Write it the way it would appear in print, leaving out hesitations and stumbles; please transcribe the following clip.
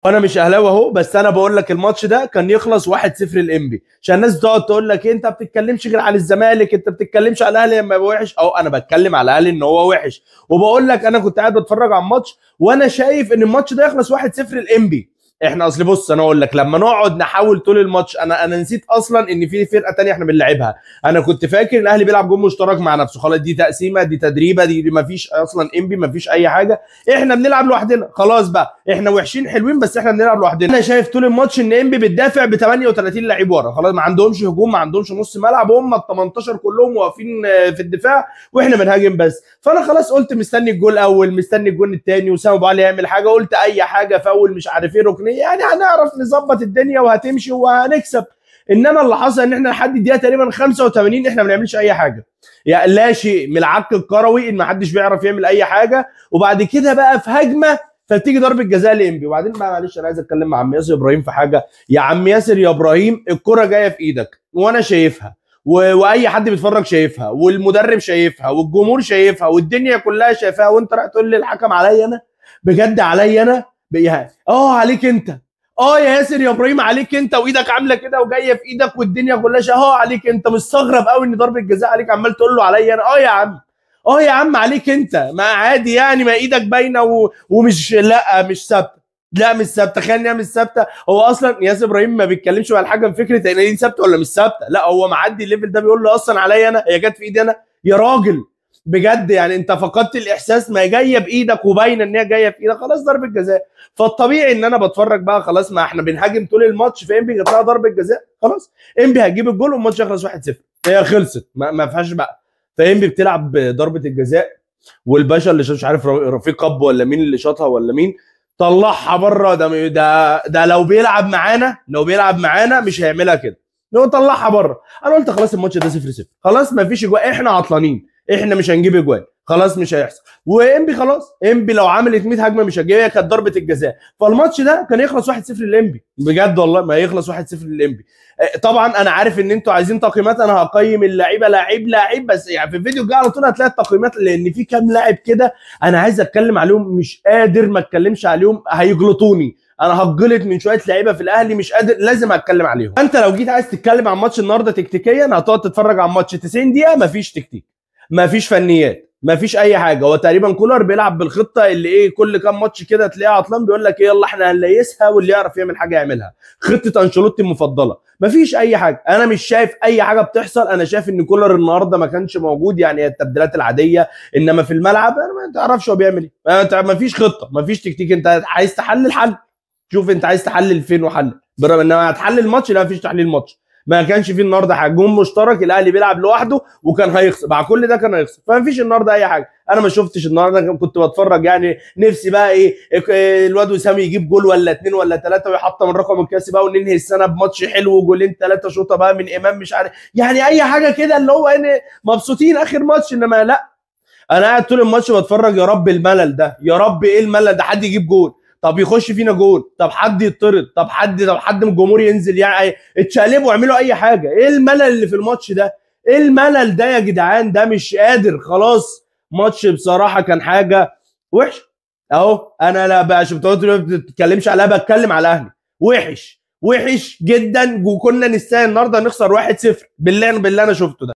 وانا مش اهلاوي اهو، بس انا بقول لك الماتش ده كان يخلص 1-0 للانبي، عشان الناس بتقعد تقول لك إيه انت ما بتتكلمش غير على الزمالك، انت ما بتتكلمش على الاهلي لما يبقى وحش. اهو انا بتكلم على الاهلي ان هو وحش، وبقول لك انا كنت قاعد بتفرج على الماتش وانا شايف ان الماتش ده يخلص 1-0 للانبي. احنا اصل بص انا اقول لك، لما نقعد نحاول طول الماتش، انا نسيت اصلا ان في فرقه تانية احنا بنلعبها. انا كنت فاكر الاهلي بيلعب جون مشترك مع نفسه، خلاص دي تقسيمه دي تدريبه دي ما فيش اصلا انبي ما فيش اي حاجه، احنا بنلعب لوحدنا خلاص بقى، احنا وحشين حلوين بس احنا بنلعب لوحدنا. انا شايف طول الماتش ان انبي بتدافع ب 38 لعيب ورا، خلاص ما عندهمش هجوم، ما عندهمش نص ملعب، هم ال 18 كلهم واقفين في الدفاع واحنا بنهاجم بس. فانا خلاص قلت مستني الجول الاول، مستني الجول الثاني، وسام ابو علي يعمل حاجه، قلت اي حاجه فاول مش عارف ايه ركنيه يعني هنعرف نظبط الدنيا وهتمشي وهنكسب. انما اللي حصل ان احنا لحد الدقيقه تقريبا 85 احنا ما بنعملش اي حاجه، يعني لا شيء من العك الكروي ان ما حدش بيعرف يعمل اي حاجه. وبعد كده بقى في هجمه فتيجي ضربه جزاء لانبي. وبعدين بقى معلش انا عايز اتكلم مع عم ياسر ابراهيم في حاجه. يا عم ياسر يا ابراهيم، الكره جايه في ايدك وانا شايفها واي حد بيتفرج شايفها والمدرب شايفها والجمهور شايفها والدنيا كلها شايفاها، وانت راح تقول لي الحكم عليا انا؟ بجد عليا انا؟ عليك انت. يا ياسر يا ابراهيم عليك انت، وايدك عامله كده وجايه في ايدك والدنيا كلها عليك انت، مستغرب قوي ان ضربه جزاء عليك عمال تقول له عليا انا. يا عم يا عم عليك انت، ما عادي يعني، ما ايدك باينه ومش لا مش ثابته، لا مش ثابته، خلينا مش ثابته. هو اصلا ياسر ابراهيم ما بيتكلمش مع الحكم فكره ان دي ثابته ولا مش ثابته، لا هو معدي الليفل ده بيقول له اصلا عليا انا، هي جت في ايدي انا يا راجل. بجد يعني انت فقدت الاحساس، ما جايه بايدك وباينه ان هي جايه في ايدك، خلاص ضربه جزاء. فالطبيعي ان انا بتفرج بقى خلاص، ما احنا بنهاجم طول الماتش، فانبي جات لها ضربه جزاء خلاص، انبي هتجيب الجول والماتش يخلص 1-0، هي خلصت ما فيهاش بقى. فانبي بتلعب ضربه الجزاء، والباشا اللي مش عارف رفيق اب ولا مين اللي شاطها ولا مين، طلعها بره. ده لو بيلعب معانا مش هيعملها كده، لو طلعها بره. انا قلت خلاص الماتش ده 0-0، خلاص ما فيش اجوان، احنا عطلانين، احنا مش هنجيب اجوان، خلاص مش هيحصل. وانبي خلاص، انبي لو عملت 100 هجمه مش هتجيبها، كانت ضربه الجزاء. فالماتش ده كان يخلص 1-0 للانبي، بجد والله ما يخلص 1-0 للانبي. طبعا انا عارف ان انتوا عايزين تقييمات، انا هقيم اللعيبه لاعب بس، يعني في الفيديو الجاي على طول هتلاقي التقييمات، لان في كام لاعب كده انا عايز اتكلم عليهم، مش قادر ما اتكلمش عليهم، هيجلطوني. انا هتجلط من شويه لعيبه في الاهلي مش قادر، لازم اتكلم عليهم. انت لو جيت عايز تتكلم عن ماتش النهارده تكتيكيا، هتقعد تتفرج على الماتش 90 دقيقه، مفيش تكتيك، مفيش فنيات، مفيش اي حاجه. هو تقريبا كولر بيلعب بالخطه اللي كل كام ماتش كده تلاقيه عطلان بيقول لك يلا احنا هنليسها، واللي يعرف يعمل حاجه يعملها. خطه انشيلوتي المفضله، مفيش اي حاجه، انا مش شايف اي حاجه بتحصل. انا شايف ان كولر النهارده ما كانش موجود، يعني التبديلات العاديه، انما في الملعب انا ما تعرفش هو بيعمل ايه. مفيش خطه، مفيش تكتيك، انت عايز تحلل حل، شوف انت عايز تحلل فين وحلل، برغم انما هتحلل ماتش، لا مفيش تحليل ماتش. ما كانش فيه النهارده هجوم مشترك، الاهلي بيلعب لوحده وكان هيخسر، مع كل ده كان هيخسر، فما فيش النهارده اي حاجه. انا ما شفتش النهارده، كنت بتفرج يعني نفسي بقى الواد وسام يجيب جول ولا 2 ولا 3 ويحطم الرقم القياسي بقى، وننهي السنه بماتش حلو وجولين 3 شوطه بقى من امام مش عارف، يعني اي حاجه كده اللي هو مبسوطين اخر ماتش. انما لا، انا قاعد طول الماتش بتفرج، يا رب الملل ده، يا رب ايه الملل ده، حد يجيب جول، طب يخش فينا جول، طب حد يطرد، طب حد من الجمهور ينزل، يعني اتشقلبوا واعملوا اي حاجه. ايه الملل اللي في الماتش ده؟ ايه الملل ده يا جدعان؟ ده مش قادر خلاص. ماتش بصراحه كان حاجه وحشه. اهو انا لا بقى شفت ما بتتكلمش عليها، بتكلم على الاهلي، وحش وحش جدا، وكنا نستاهل النهارده نخسر 1-0 بالله انا شفته ده.